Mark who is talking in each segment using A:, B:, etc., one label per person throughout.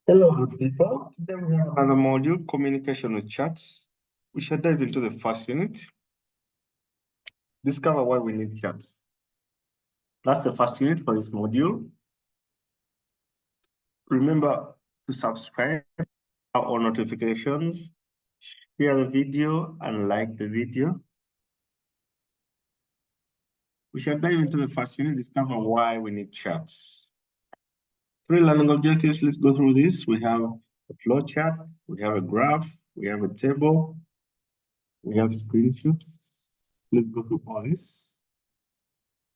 A: Hello, good people. Today we have another module, communication with charts. We shall dive into the first unit. Discover why we need charts. That's the first unit for this module. Remember to subscribe, turn on notifications, share the video, and like the video. We shall dive into the first unit, discover why we need charts. 3 learning objectives. Let's go through this. We have a flow chart, we have a graph, we have a table, we have screenshots. Let's go through all this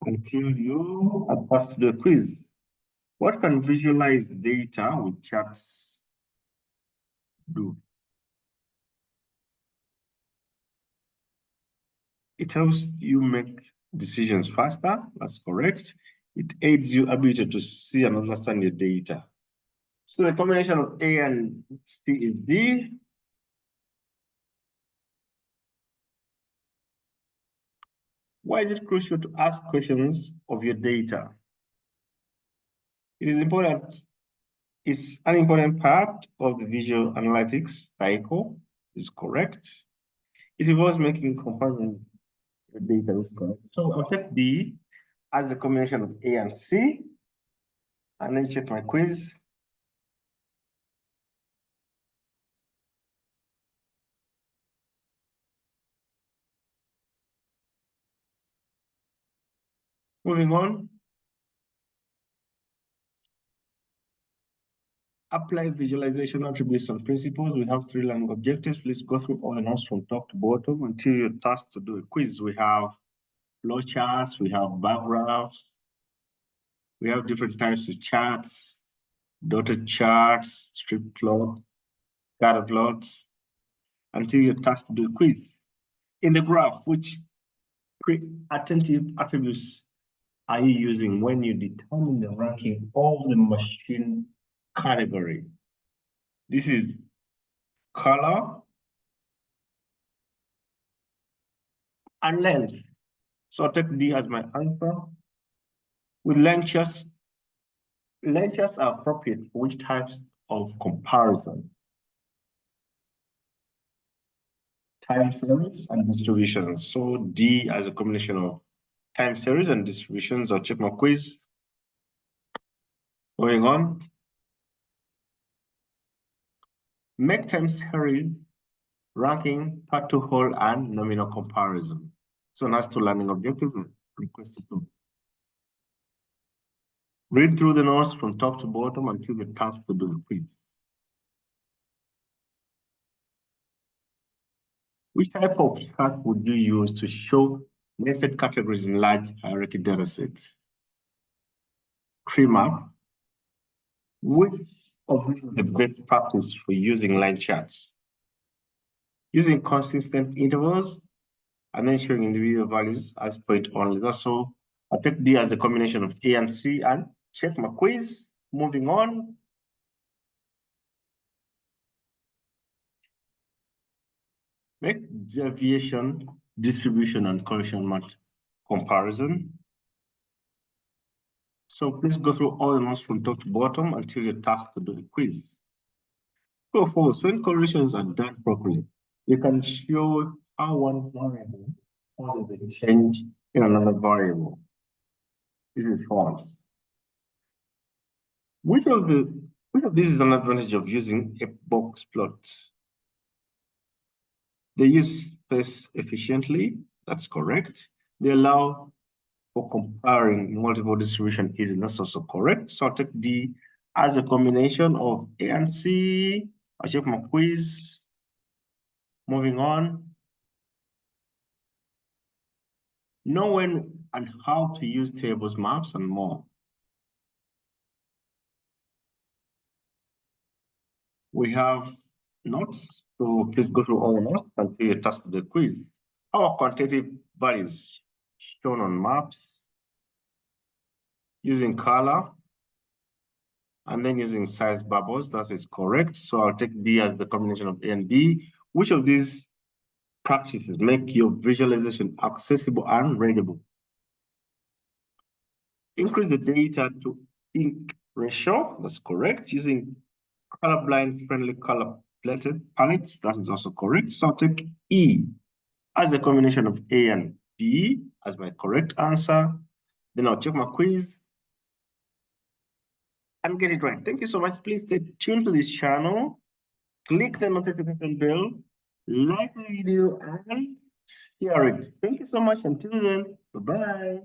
A: until you are passed the quiz. What can visualize data with charts do? It helps you make decisions faster. That's correct. It aids your ability to see and understand your data. So the combination of A and C is D. Why is it crucial to ask questions of your data? It is important. It's an important part of the visual analytics cycle. Is correct. It involves making comparisons with data. Is correct. So I'll take B as a combination of A and C, and then check my quiz. Moving on. Apply visualization attributes and principles. We have 3 learning objectives. Please go through all the notes from top to bottom until you're tasked to do a quiz. We have flowcharts, we have bar graphs, we have different types of charts, dotted charts, strip plots, scatter plots, until you're tasked to do a quiz. In the graph, which attentive attributes are you using when you determine the ranking of the machine category? This is color and length. So I'll take D as my answer. With length charts are appropriate for which types of comparison? Time series and distributions. So D as a combination of time series and distributions. I'll check my quiz. Going on. Make time series ranking, part to whole, and nominal comparison. So that's 2 learning objectives requested to. Read through the notes from top to bottom until the task to do the quiz. Which type of chart would you use to show nested categories in large hierarchy datasets? Tree map. Which of these is the best practice for using line charts? Using consistent intervals and then showing individual values as point only. That's all. I'll take D as a combination of A and C and check my quiz. Moving on. Make deviation, distribution, and correlation match comparison. So please go through all the notes from top to bottom until you're tasked to do the quiz. True or false, when correlations are done properly, you can show how one variable causes a change in another variable. This is false. Which of these is an advantage of using a box plot? They use space efficiently. That's correct. They allow for comparing multiple distribution easily. That's also correct. So I'll take D as a combination of A and C. I'll check my quiz. Moving on. Know when and how to use tables, maps, and more. We have notes. So please go through all the notes until you task the quiz. Our quantitative values shown on maps, using color, and then using size bubbles. That is correct. So I'll take B as the combination of A and B. Which of these practices make your visualization accessible and readable? Increase the data to ink ratio. That's correct. Using colorblind friendly color palettes. That is also correct. So I'll take E as a combination of A and B as my correct answer. Then I'll check my quiz and get it right. Thank you so much. Please stay tuned to this channel. Click the notification bell, like the video, and share it. Thank you so much. Until then, bye-bye.